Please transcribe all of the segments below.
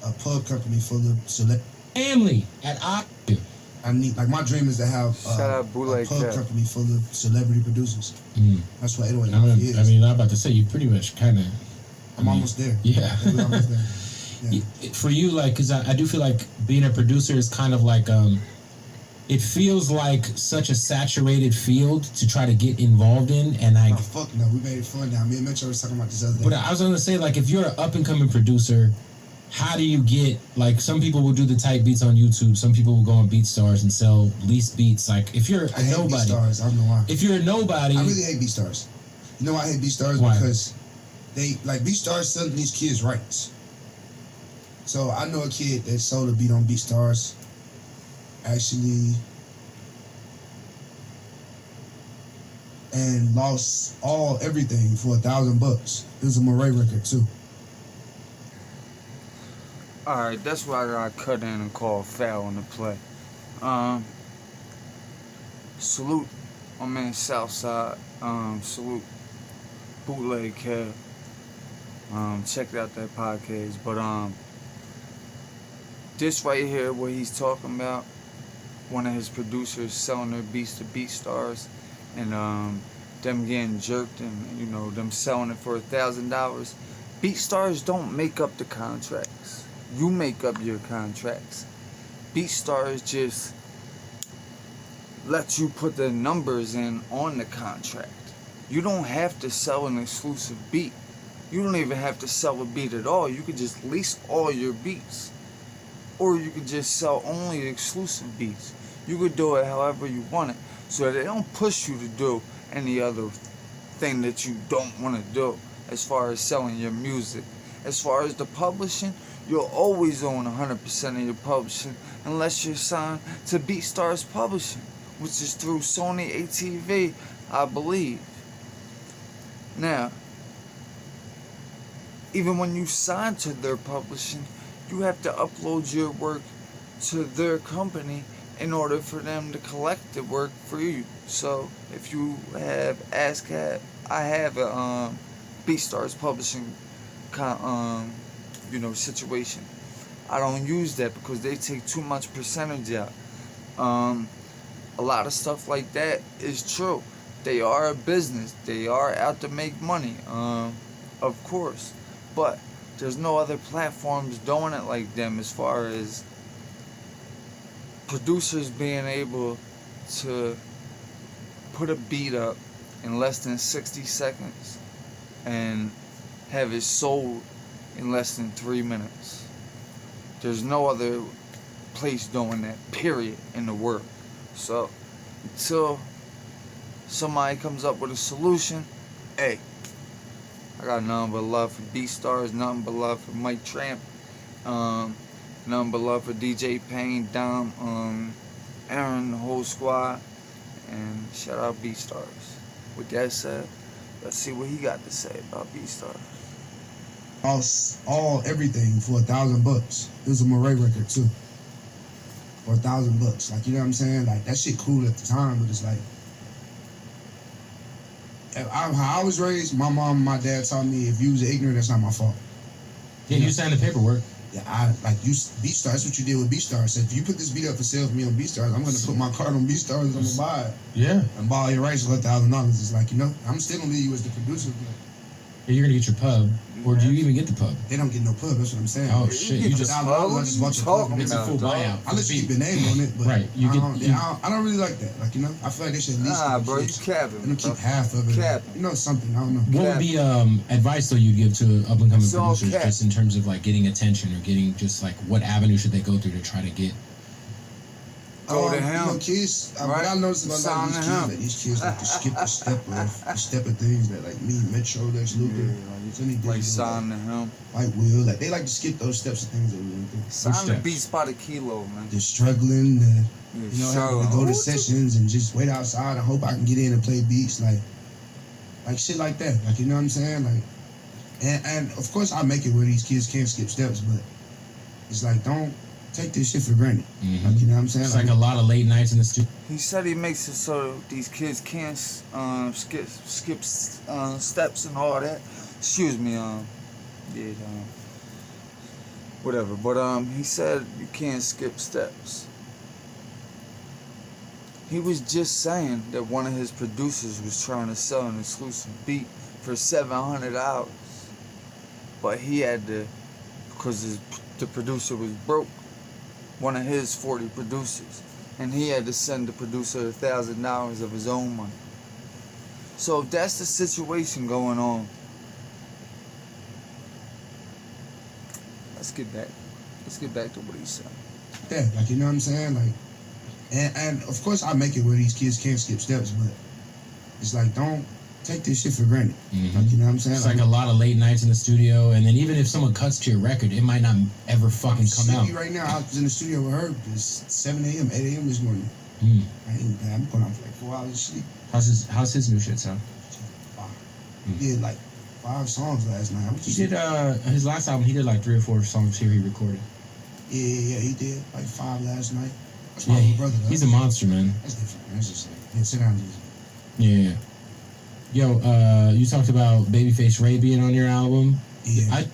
a pub company full of family at I need, like, my dream is to have a pub company full of celebrity producers. That's what 808 Mafia is. I mean, I'm about to say, you pretty much kind of... I'm almost there. Yeah. We're almost there. Yeah. For you, like, because I do feel like being a producer is kind of like... it feels like such a saturated field to try to get involved in, and oh, fuck no, we made it fun now. Me and Metro was talking about this other day. But I was gonna say, like, if you're an up-and-coming producer, how do you get, like, some people will do the type beats on YouTube, some people will go on Beatstars and sell leased beats. Like, if you're a nobody... Beatstars, I don't know why. If you're a nobody... I really hate Beatstars. You know why I hate Beatstars? Why? Because they, like, Beatstars selling these kids rights. So I know a kid that sold a beat on Beatstars. Actually, and lost everything for $1,000. It was a Murray record too. Alright, that's why I got cut in and called foul on the play. Salute my man Southside. Salute Bootleg Kev. Check out that podcast. But this right here, what he's talking about, one of his producers selling their beats to Beatstars, and them getting jerked, and you know, them selling it for $1,000. Beatstars don't make up the contracts. You make up your contracts. Beatstars just let you put the numbers in on the contract. You don't have to sell an exclusive beat. You don't even have to sell a beat at all. You could just lease all your beats. Or you could just sell only exclusive beats. You could do it however you want it. So they don't push you to do any other thing that you don't want to do as far as selling your music. As far as the publishing, you'll always own 100% of your publishing unless you're signed to Beatstars Publishing, which is through Sony ATV, I believe. Now, even when you sign to their publishing, you have to upload your work to their company in order for them to collect the work for you. So if you have ASCAP, I have a Beatstars Publishing situation. I don't use that because they take too much percentage out. A lot of stuff like that is true. They are a business. They are out to make money, of course. But there's no other platforms doing it like them as far as producers being able to put a beat up in less than 60 seconds and have it sold in less than 3 minutes. There's no other place doing that, period, in the world. So until somebody comes up with a solution, hey, I got nothing but love for Beatstars, nothing but love for Mike Tramp, nothing but love for DJ Payne, Dom, Aaron, the whole squad, and shout out Beatstars. With that said, let's see what he got to say about Beatstars. Everything for $1,000. It was a Murray record too. For $1,000. Like, you know what I'm saying? Like, that shit cool at the time, but it's like, how I was raised, my mom and my dad taught me, if you was ignorant, that's not my fault. Yeah, you signed the paperwork. Yeah, Beatstars, that's what you did with Beatstars. So if you put this beat up for sale for me on Beatstars, I'm going to put my card on Beatstars and I'm going to buy it. Yeah. And buy your rights for $1,000. It's like, you know, I'm still going to leave you as the producer. Yeah, you're going to get your pub. Or do you even get the pub? They don't get no pub, that's what I'm saying. Oh, shit. You just watch your pub. It's a full buyout. I'll let you keep your name on it, but right. I don't really like that. Like, you know, I feel like they should at least you capping. They don't keep half of it. Capping. You know, something, I don't know. What would be advice, though, you'd give to up-and-coming producers just in terms of, like, getting attention or getting just, like, what avenue should they go through to try to get? Go to him. You know, kids, what I noticed about these kids like to skip the step of things that, like, me, Metro, Lex Luger, like sign to him. Like Will, like, they like to skip those steps of things that we don't do. Sign the beats by the kilo, man. They're struggling, having to go to sessions and just wait outside and hope I can get in and play beats, like shit like that. Like, you know what I'm saying? Like, and of course I make it where these kids can't skip steps, but it's like, don't take this shit for granted. Mm-hmm. Like, you know what I'm saying? It's like a lot of late nights in the studio. He said he makes it so these kids can't skip steps and all that. Excuse me, whatever. But he said you can't skip steps. He was just saying that one of his producers was trying to sell an exclusive beat for $700, but he had to, because the producer was broke, one of his 40 producers, and he had to send the producer $1,000 of his own money. So if that's the situation going on, let's get back to what he's saying. Yeah, like, you know what I'm saying? Like, and of course I make it where these kids can't skip steps, but it's like, don't take this shit for granted. Mm-hmm. Like, you know what I'm saying? It's like a lot of late nights in the studio, and then even if someone cuts to your record, it might not ever fucking come out. Right now, I was in the studio with her. It's 7 a.m., 8 a.m. this morning. I'm going out for like 4 hours of sleep. How's his new shit sound? He did like 5 songs last night. He did his last album. He did like 3 or 4 songs here. He recorded. Yeah. He did like 5 last night. That's my little brother. He's a monster, man. That's different. That's just like, yeah, sit down. Yeah. Yo, you talked about Babyface Ray being on your album. Yeah.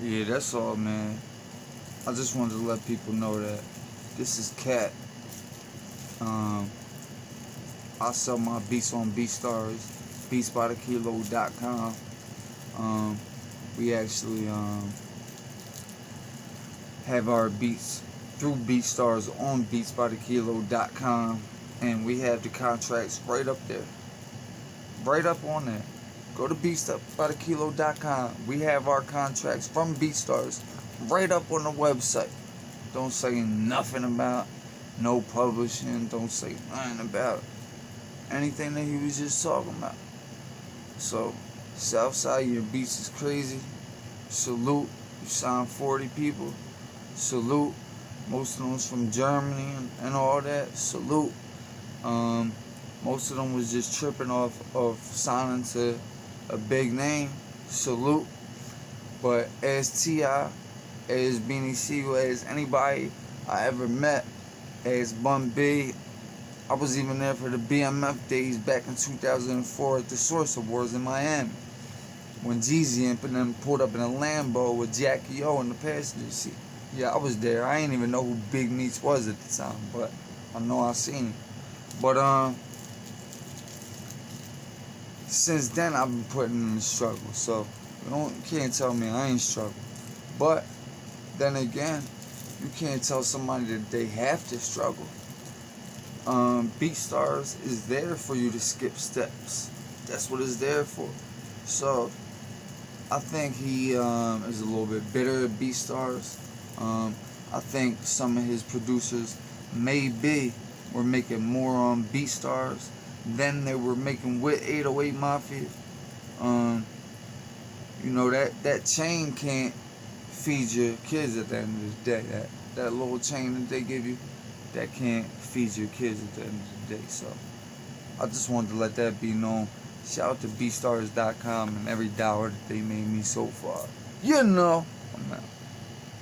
Yeah, that's all, man. I just wanted to let people know that this is Cat. I sell my beats on Beatstars, beatsbythekilo.com. We actually have our beats through Beatstars on beatsbythekilo.com, and we have the contracts right up there. Right up on there. Go to beatsbythekilo.com. We have our contracts from Beatstars right up on the website. Don't say nothing about no publishing. Don't say nothing about anything that he was just talking about. So, Southside, your beats is crazy. Salute. You signed 40 people. Salute. Most of them was from Germany and all that. Salute. Most of them was just tripping off of signing to a big name. Salute. But as T.I., as Beanie Siegel, as anybody I ever met, as Bun B, I was even there for the BMF days back in 2004 at the Source Awards in Miami, when Jeezy and them pulled up in a Lambo with Jackie O in the passenger seat. Yeah, I was there. I ain't even know who Big Meats was at the time, but I know I seen him. But since then I've been putting in the struggle, so you can't tell me I ain't struggled. But then again, you can't tell somebody that they have to struggle. Beatstars is there for you to skip steps. That's what it's there for. So I think he is a little bit bitter at Beatstars. I think some of his producers maybe were making more on Beatstars than they were making with 808 Mafia. You know, that chain can't feed your kids at the end of the day. That little chain that they give you, that can't feed your kids at the end of the day. So I just wanted to let that be known. Shout out to Beatstars.com and every dollar that they made me so far. You know, I'm out.